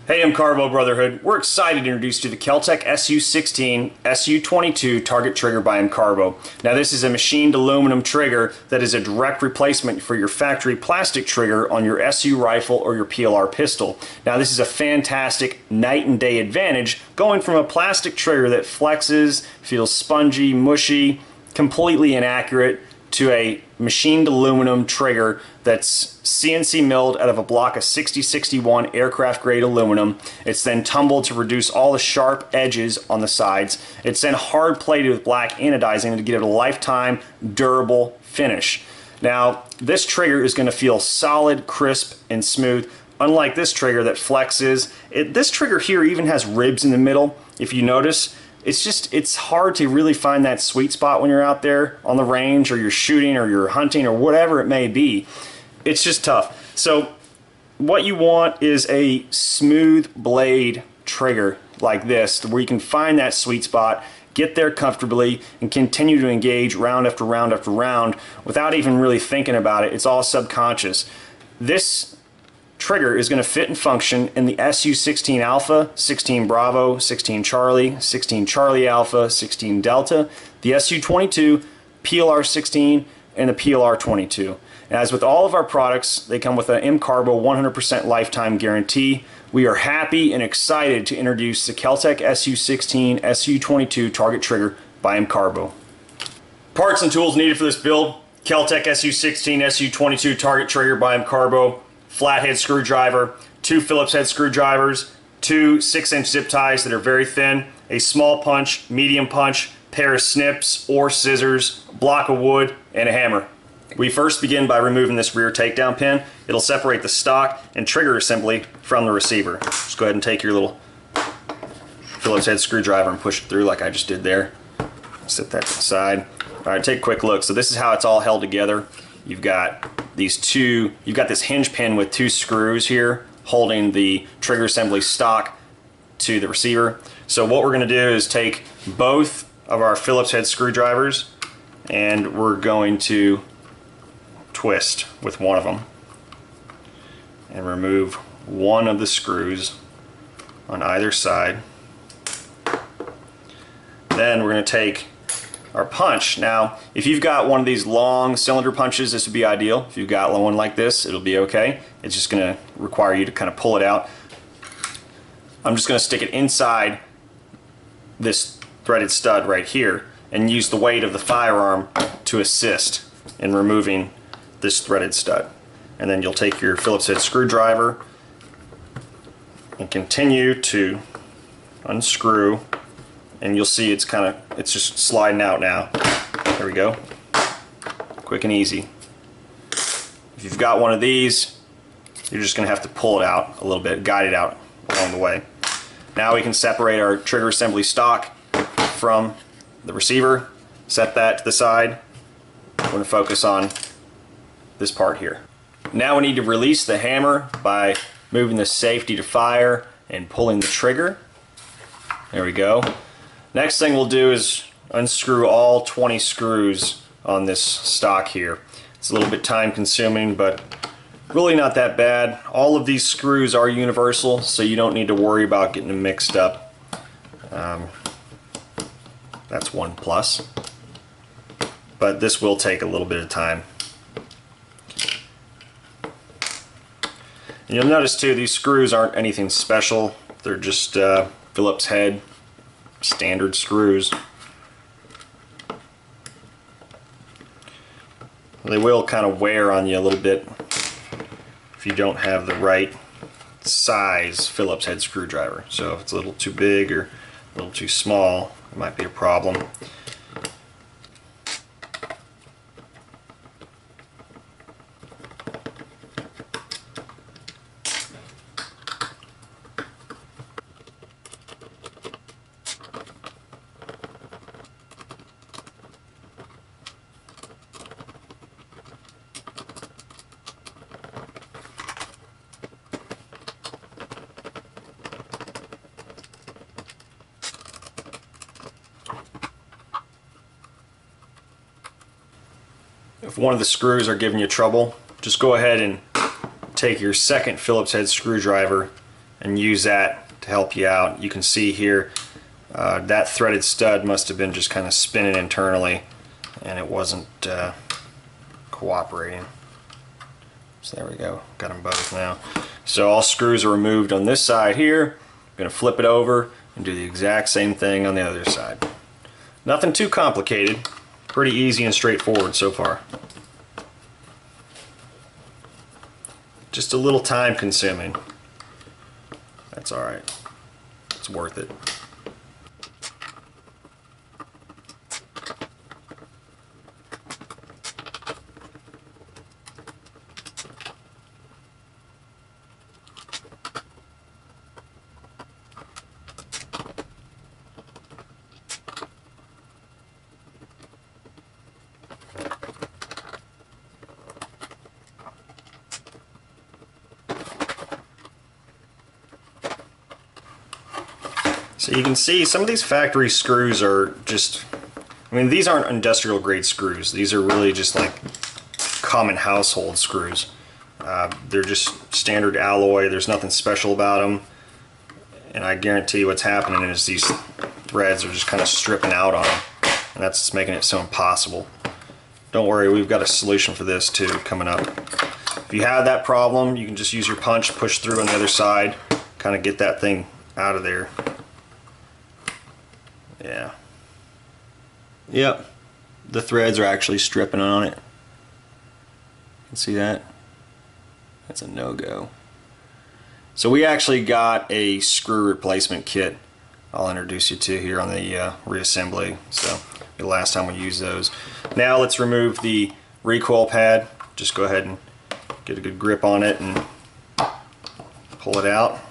Hey, MCARBO Brotherhood. We're excited to introduce you to the KEL-TEC SU-16 SU-22 Target Trigger by MCARBO. Now this is a machined aluminum trigger that is a direct replacement for your factory plastic trigger on your SU rifle or your PLR pistol. Now this is a fantastic night and day advantage going from a plastic trigger that flexes, feels spongy, mushy, completely inaccurate, to a machined aluminum trigger that's CNC milled out of a block of 6061 aircraft grade aluminum. It's then tumbled to reduce all the sharp edges on the sides. It's then hard plated with black anodizing to give it a lifetime durable finish. Now this trigger is going to feel solid, crisp, and smooth. Unlike this trigger that flexes, this trigger here even has ribs in the middle. If you notice, it's hard to really find that sweet spot when you're out there on the range or you're shooting or you're hunting or whatever it may be. It's just tough. So what you want is a smooth blade trigger like this where you can find that sweet spot, get there comfortably, and continue to engage round after round after round without even really thinking about it. It's all subconscious. This trigger is going to fit and function in the SU-16 Alpha, 16 Bravo, 16 Charlie, 16 Charlie Alpha, 16 Delta, the SU-22, PLR-16, and the PLR-22. As with all of our products, they come with an MCARBO 100% lifetime guarantee. We are happy and excited to introduce the KEL-TEC SU-16 SU-22 Target Trigger by MCARBO. Parts and tools needed for this build: KEL-TEC SU-16 SU-22 Target Trigger by MCARBO, flathead screwdriver, 2 Phillips head screwdrivers, 2 6-inch zip ties that are very thin, a small punch, medium punch, pair of snips or scissors, block of wood, and a hammer. We first begin by removing this rear takedown pin. It'll separate the stock and trigger assembly from the receiver. Just go ahead and take your little Phillips head screwdriver and push it through like I just did there. Set that to the side. Alright, take a quick look. So this is how it's all held together. You've got this hinge pin with 2 screws here holding the trigger assembly stock to the receiver. So what we're going to do is take both of our Phillips head screwdrivers and we're going to twist with one of them and remove one of the screws on either side. Then we're going to take our punch. Now, if you've got one of these long cylinder punches, this would be ideal. If you've got one like this, it'll be okay. It's just going to require you to kind of pull it out. I'm just going to stick it inside this threaded stud right here and use the weight of the firearm to assist in removing this threaded stud. And then you'll take your Phillips head screwdriver and continue to unscrew, and you'll see it's just sliding out now. There we go. Quick and easy. If you've got one of these, you're just going to have to pull it out a little bit, guide it out along the way. Now we can separate our trigger assembly stock from the receiver, set that to the side. We're going to focus on this part here. Now we need to release the hammer by moving the safety to fire and pulling the trigger. There we go. Next thing we'll do is unscrew all 20 screws on this stock here. It's a little bit time consuming, but really not that bad. All of these screws are universal, so you don't need to worry about getting them mixed up. That's one plus. But this will take a little bit of time. And you'll notice too, these screws aren't anything special. They're just Phillips head standard screws. They will kind of wear on you a little bit if you don't have the right size Phillips head screwdriver. So if it's a little too big or a little too small, it might be a problem. If one of the screws are giving you trouble, just go ahead and take your second Phillips head screwdriver and use that to help you out. You can see here that threaded stud must have been just kind of spinning internally, and it wasn't cooperating. So there we go, got them both now. So all screws are removed on this side here. I'm going to flip it over and do the exact same thing on the other side. Nothing too complicated, pretty easy and straightforward so far. Just a little time consuming. That's alright, it's worth it. So you can see some of these factory screws are just, I mean, these aren't industrial grade screws. These are really just like common household screws. They're just standard alloy. There's nothing special about them. And I guarantee what's happening is these threads are just kind of stripping out on them. And that's what's making it so impossible. Don't worry, we've got a solution for this too coming up. If you have that problem, you can just use your punch, push through on the other side, kind of get that thing out of there. Yeah. Yep. The threads are actually stripping on it. You can see that? That's a no-go. So we actually got a screw replacement kit I'll introduce you to here on the reassembly. So the last time we used those. Now let's remove the recoil pad. Just go ahead and get a good grip on it and pull it out.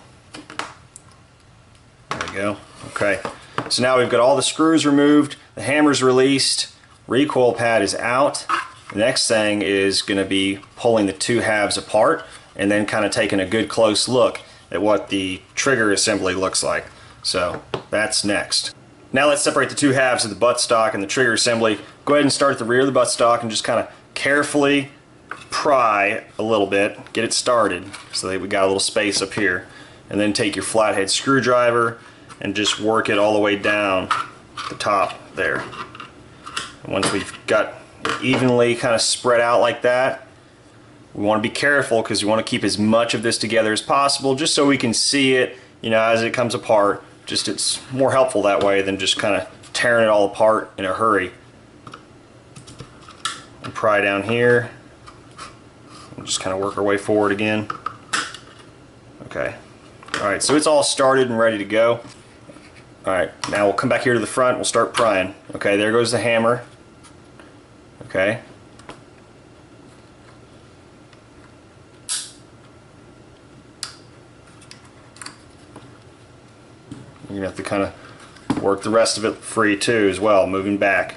There we go. Okay. So now we've got all the screws removed, the hammer's released, recoil pad is out. The next thing is going to be pulling the two halves apart and then kind of taking a good close look at what the trigger assembly looks like. So that's next. Now let's separate the two halves of the buttstock and the trigger assembly. Go ahead and start at the rear of the buttstock and just kind of carefully pry a little bit, get it started so that we got a little space up here. And then take your flathead screwdriver and just work it all the way down the top there. And once we've got evenly kind of spread out like that, we want to be careful because we want to keep as much of this together as possible just so we can see it, you know, as it comes apart. Just it's more helpful that way than just kind of tearing it all apart in a hurry. And pry down here and just kind of work our way forward again. Okay. Alright, so it's all started and ready to go. Alright, now we'll come back here to the front, we'll start prying. Okay, there goes the hammer. Okay. You're going to have to kind of work the rest of it free too as well, moving back.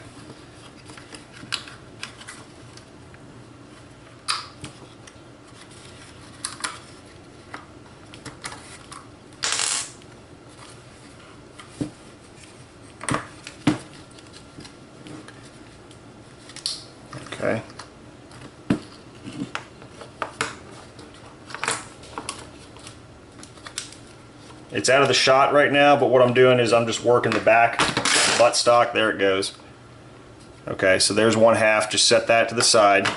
Okay. It's out of the shot right now, but what I'm doing is I'm just working the back buttstock. There it goes. Okay, so there's one half. Just set that to the side.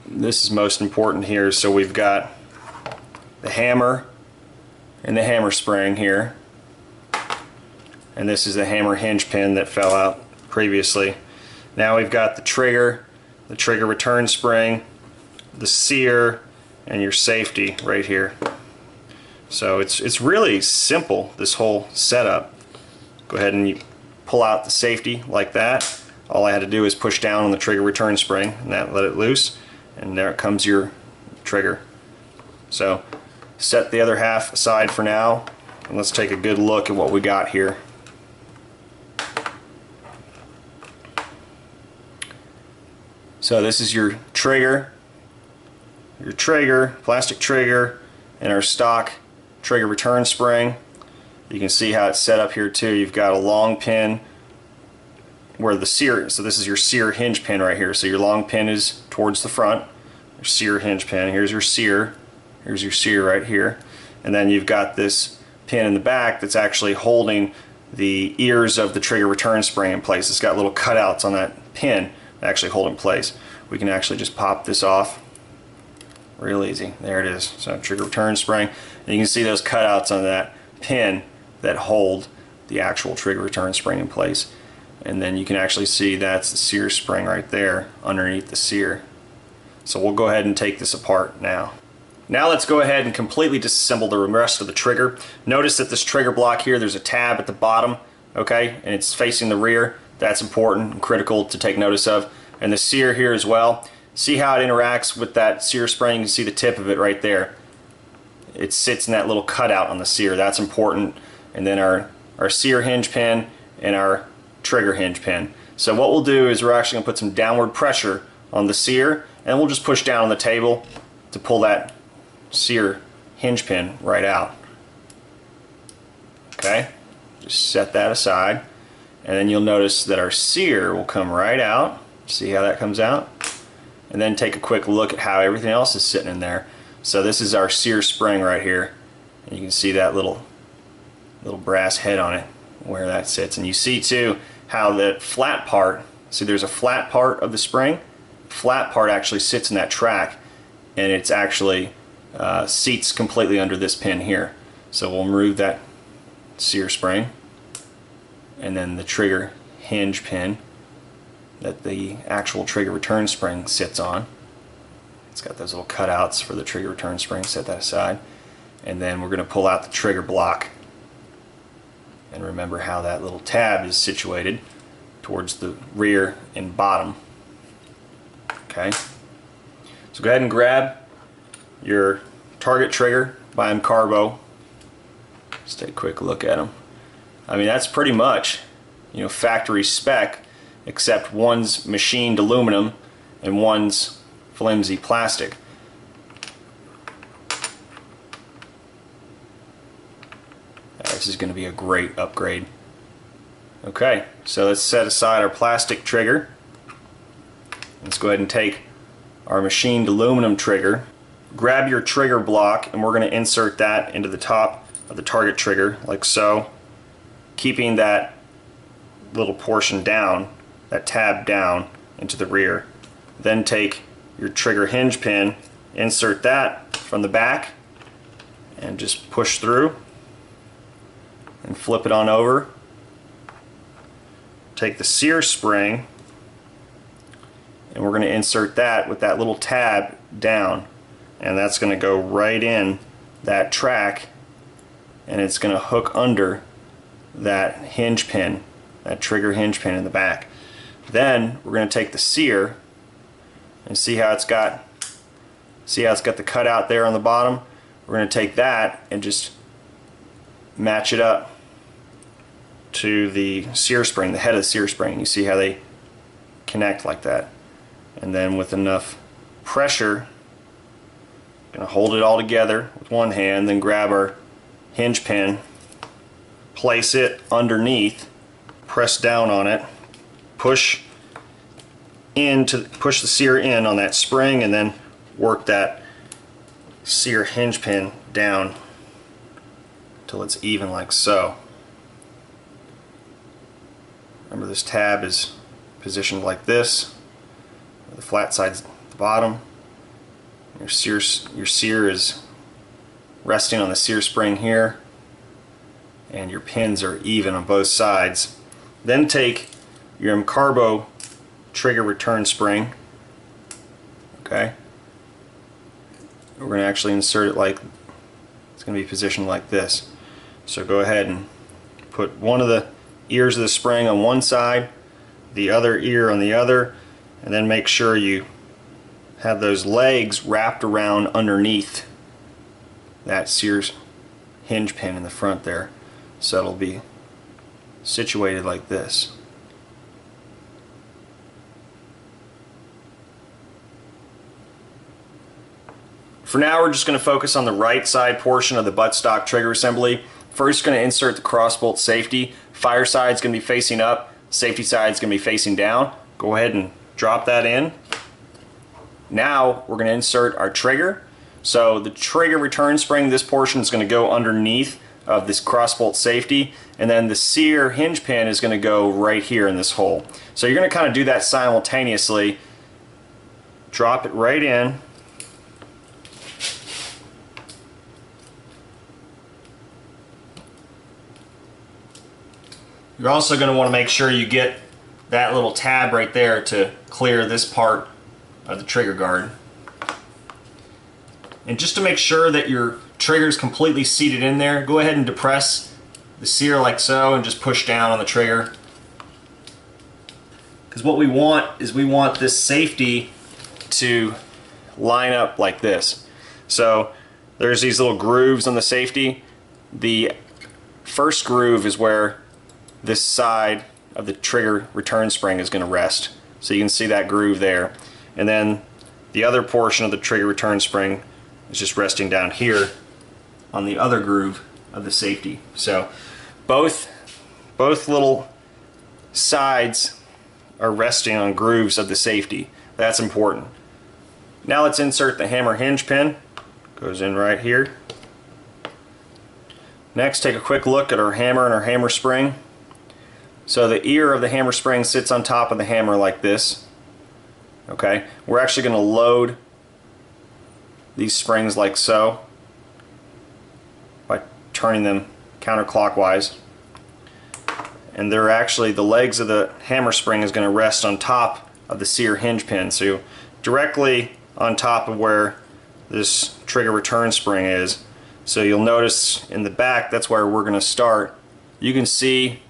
This is most important here. So we've got the hammer and the hammer spring here. And this is the hammer hinge pin that fell out previously. Now we've got the trigger return spring, the sear, and your safety right here. So it's really simple, this whole setup. Go ahead and you pull out the safety like that. All I had to do is push down on the trigger return spring and that let it loose, and there comes your trigger. So set the other half aside for now, and let's take a good look at what we got here. So this is your trigger, plastic trigger, and our stock trigger return spring. You can see how it's set up here too. You've got a long pin where the sear, so this is your sear hinge pin right here. So your long pin is towards the front, your sear hinge pin. Here's your sear right here. and then you've got this pin in the back that's actually holding the ears of the trigger return spring in place. It's got little cutouts on that pin that actually hold it in place. We can actually just pop this off real easy. There it is. So trigger return spring, and you can see those cutouts on that pin that hold the actual trigger return spring in place. And then you can actually see that's the sear spring right there underneath the sear. So we'll go ahead and take this apart now. Now let's go ahead and completely disassemble the rest of the trigger. Notice that this trigger block here, there's a tab at the bottom, okay, and it's facing the rear. That's important and critical to take notice of. And the sear here as well. See how it interacts with that sear spring? You can see the tip of it right there. It sits in that little cutout on the sear. That's important. And then our sear hinge pin and our trigger hinge pin. So what we'll do is we're actually going to put some downward pressure on the sear, and we'll just push down on the table to pull that sear hinge pin right out. Okay, just set that aside, and then you'll notice that our sear will come right out. See how that comes out? And then take a quick look at how everything else is sitting in there. So this is our sear spring right here, and you can see that little brass head on it where that sits. And you see too how the flat part, see there's a flat part of the spring, flat part actually sits in that track, and it's actually seats completely under this pin here. So we'll remove that sear spring, and then the trigger hinge pin that the actual trigger return spring sits on. It's got those little cutouts for the trigger return spring. Set that aside, and then we're going to pull out the trigger block. And remember how that little tab is situated towards the rear and bottom. Okay, so go ahead and grab your target trigger by MCARBO. Just take a quick look at them. I mean, that's pretty much, you know, factory spec, except one's machined aluminum and one's flimsy plastic. This is going to be a great upgrade. Okay, so let's set aside our plastic trigger. Let's go ahead and take our machined aluminum trigger. Grab your trigger block, and we're going to insert that into the top of the target trigger like so, keeping that little portion down, that tab down into the rear. Then take your trigger hinge pin, insert that from the back, and just push through and flip it on over. Take the sear spring, and we're going to insert that with that little tab down, and that's going to go right in that track, and it's going to hook under that hinge pin, that trigger hinge pin in the back. Then we're going to take the sear and see how it's got the cutout there on the bottom. We're going to take that and just match it up to the sear spring, the head of the sear spring. You see how they connect like that. And then with enough pressure, going to hold it all together with one hand, then grab our hinge pin, place it underneath, press down on it, push the sear in on that spring, and then work that sear hinge pin down till it's even like so. Remember, this tab is positioned like this. The flat side's at the bottom. Your sear is resting on the sear spring here, and your pins are even on both sides. Then take your MCARBO trigger return spring. Okay, we're going to actually insert it like it's going to be positioned like this. So go ahead and put one of the ears of the spring on one side, the other ear on the other, and then make sure you have those legs wrapped around underneath that sear hinge pin in the front there, so it'll be situated like this. For now, we're just going to focus on the right side portion of the buttstock trigger assembly. First, going to insert the crossbolt safety. Fire side is going to be facing up, safety side is going to be facing down. Go ahead and drop that in. Now we're going to insert our trigger. So the trigger return spring, this portion is going to go underneath of this crossbolt safety, and then the sear hinge pin is going to go right here in this hole. So you're going to kind of do that simultaneously. Drop it right in. You're also going to want to make sure you get that little tab right there to clear this part of the trigger guard. And just to make sure that your trigger is completely seated in there, go ahead and depress the sear like so and just push down on the trigger. Because what we want is we want this safety to line up like this. So there's these little grooves on the safety. The first groove is where this side of the trigger return spring is going to rest. So you can see that groove there. And then the other portion of the trigger return spring is just resting down here on the other groove of the safety. So both little sides are resting on grooves of the safety. That's important. Now let's insert the hammer hinge pin. Goes in right here. Next, take a quick look at our hammer and our hammer spring. So the ear of the hammer spring sits on top of the hammer like this. Okay, we're actually going to load these springs like so by turning them counterclockwise. And they're actually, the legs of the hammer spring is going to rest on top of the sear hinge pin. So directly on top of where this trigger return spring is. So you'll notice in the back, that's where we're going to start. You can see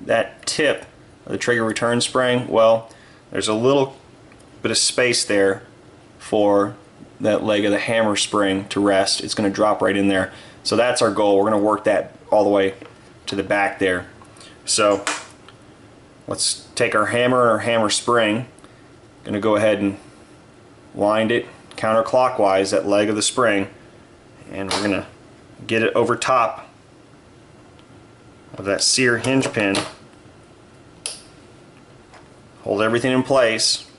that tip of the trigger return spring. Well, there's a little bit of space there for that leg of the hammer spring to rest. It's going to drop right in there. So that's our goal. We're going to work that all the way to the back there. So let's take our hammer and our hammer spring. Going to go ahead and wind it counterclockwise, that leg of the spring, and we're going to get it over top of that sear hinge pin. Hold everything in place.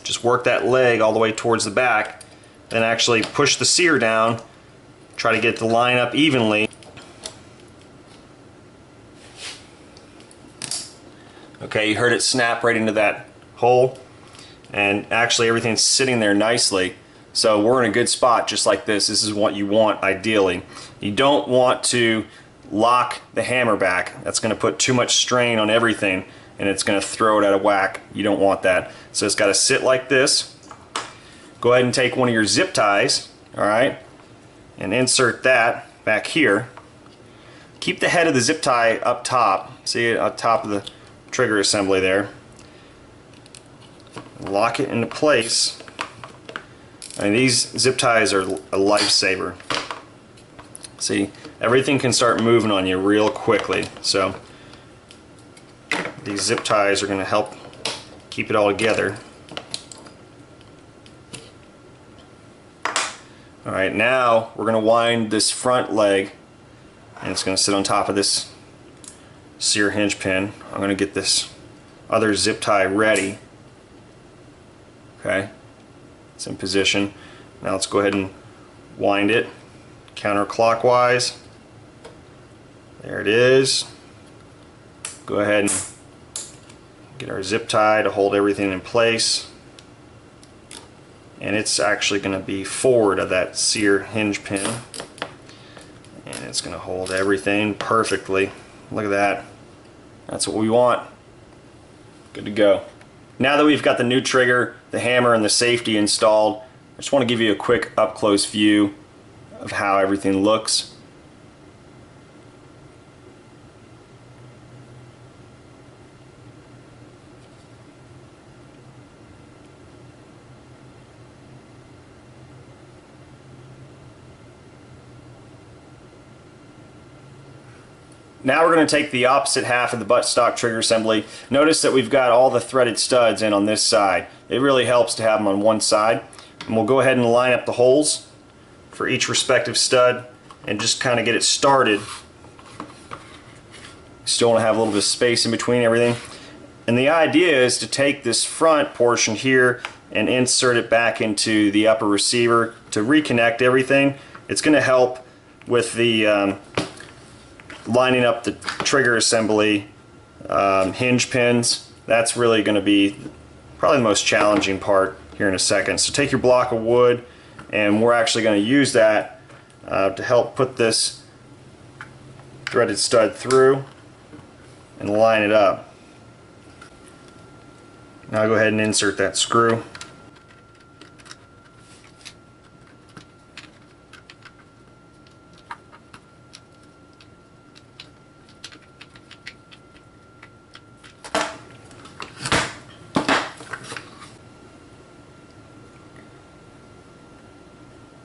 Just work that leg all the way towards the back, then actually push the sear down. Try to get the line up evenly. Okay, you heard it snap right into that hole, and actually everything's sitting there nicely. So we're in a good spot just like this. This is what you want ideally. You don't want to lock the hammer back. That's going to put too much strain on everything and it's going to throw it out of whack. You don't want that. So it's got to sit like this. Go ahead and take one of your zip ties, alright, and insert that back here. Keep the head of the zip tie up top. See it up top of the trigger assembly there. Lock it into place. I mean, these zip ties are a lifesaver. See, everything can start moving on you real quickly. So these zip ties are going to help keep it all together. Alright, now we're going to wind this front leg, and it's going to sit on top of this sear hinge pin. I'm going to get this other zip tie ready. Okay, it's in position. Now let's go ahead and wind it counterclockwise. There it is. Go ahead and get our zip tie to hold everything in place. And it's actually going to be forward of that sear hinge pin. And it's going to hold everything perfectly. Look at that. That's what we want. Good to go. Now that we've got the new trigger, the hammer, and the safety installed, I just want to give you a quick up-close view of how everything looks. Now we're going to take the opposite half of the buttstock trigger assembly. Notice that we've got all the threaded studs in on this side. It really helps to have them on one side. And we'll go ahead and line up the holes for each respective stud and just kind of get it started. Still want to have a little bit of space in between everything. And the idea is to take this front portion here and insert it back into the upper receiver to reconnect everything. It's going to help with the lining up the trigger assembly hinge pins. That's really going to be probably the most challenging part here in a second. So take your block of wood, and we're actually going to use that to help put this threaded stud through and line it up. Now I'll go ahead and insert that screw.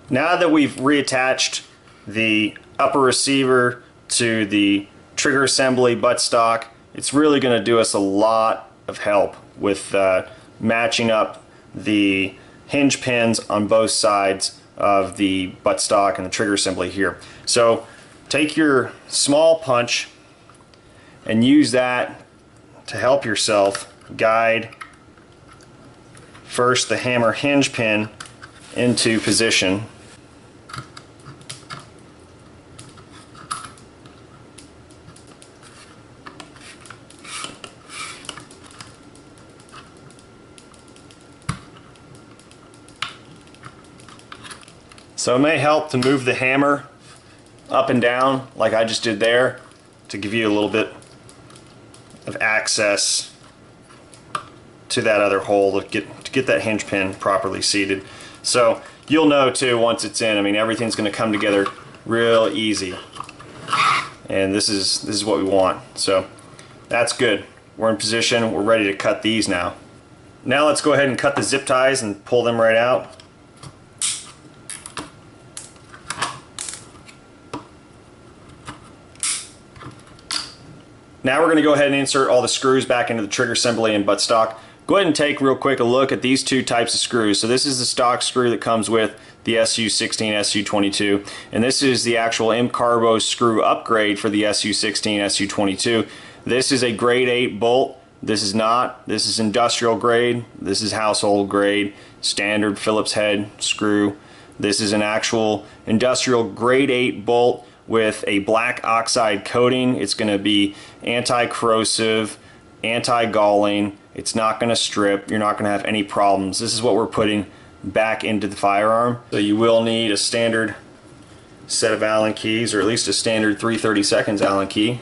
Now that we've reattached the upper receiver to the trigger assembly buttstock, it's really going to do us a lot of help with matching up the hinge pins on both sides of the buttstock and the trigger assembly here. So take your small punch and use that to help yourself guide first the hammer hinge pin into position. So it may help to move the hammer up and down like I just did there to give you a little bit of access to that other hole to get that hinge pin properly seated. So you'll know too once it's in, I mean, everything's going to come together real easy, and this is what we want. So that's good. We're in position. We're ready to cut these now. Now let's go ahead and cut the zip ties and pull them right out. Now we're going to go ahead and insert all the screws back into the trigger assembly and buttstock. Go ahead and take real quick a look at these two types of screws. So this is the stock screw that comes with the SU-16, SU-22, and this is the actual MCARBO screw upgrade for the SU-16, SU-22. This is a grade 8 bolt. This is not. This is industrial grade. This is household grade, standard Phillips head screw. This is an actual industrial grade 8 bolt with a black oxide coating. It's going to be anti-corrosive, anti-galling. It's not going to strip. You're not going to have any problems. This is what we're putting back into the firearm. So you will need a standard set of Allen keys, or at least a standard 3/32 Allen key.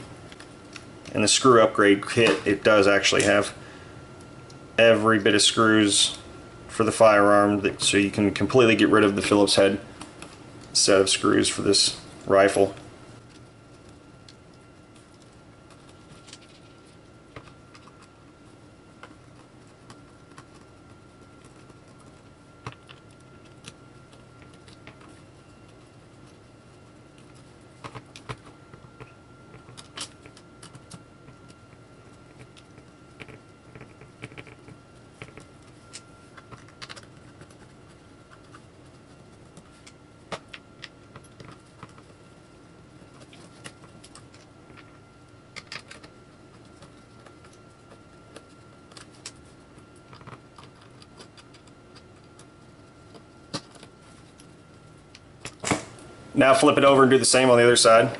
And the screw upgrade kit, it does actually have every bit of screws for the firearm, so you can completely get rid of the Phillips head set of screws for this rifle. Now flip it over and do the same on the other side.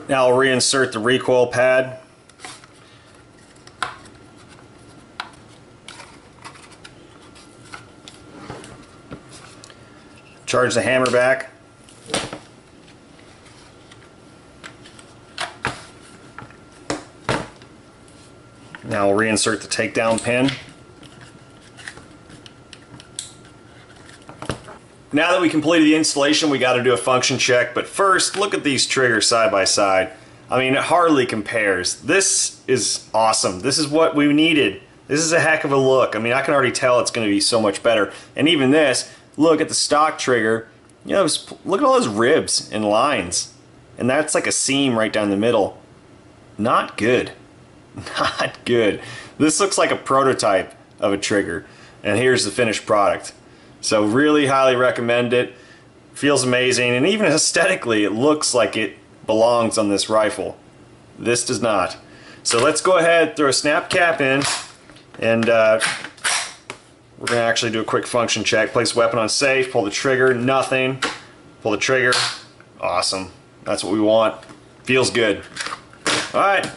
Now I'll reinsert the recoil pad. Charge the hammer back. Now we'll reinsert the takedown pin. Now that we completed the installation, we got to do a function check, but first look at these triggers side by side. I mean, it hardly compares. This is awesome. This is what we needed. This is a heck of a look. I mean, I can already tell it's going to be so much better. And even this, look at the stock trigger. You know, look at all those ribs and lines. And that's like a seam right down the middle. Not good. Not good. This looks like a prototype of a trigger. And here's the finished product. So really highly recommend it. Feels amazing, and even aesthetically it looks like it belongs on this rifle. This does not. So let's go ahead, throw a snap cap in, and we're going to actually do a quick function check. Place weapon on safe, pull the trigger, nothing. Pull the trigger, awesome. That's what we want. Feels good. Alright.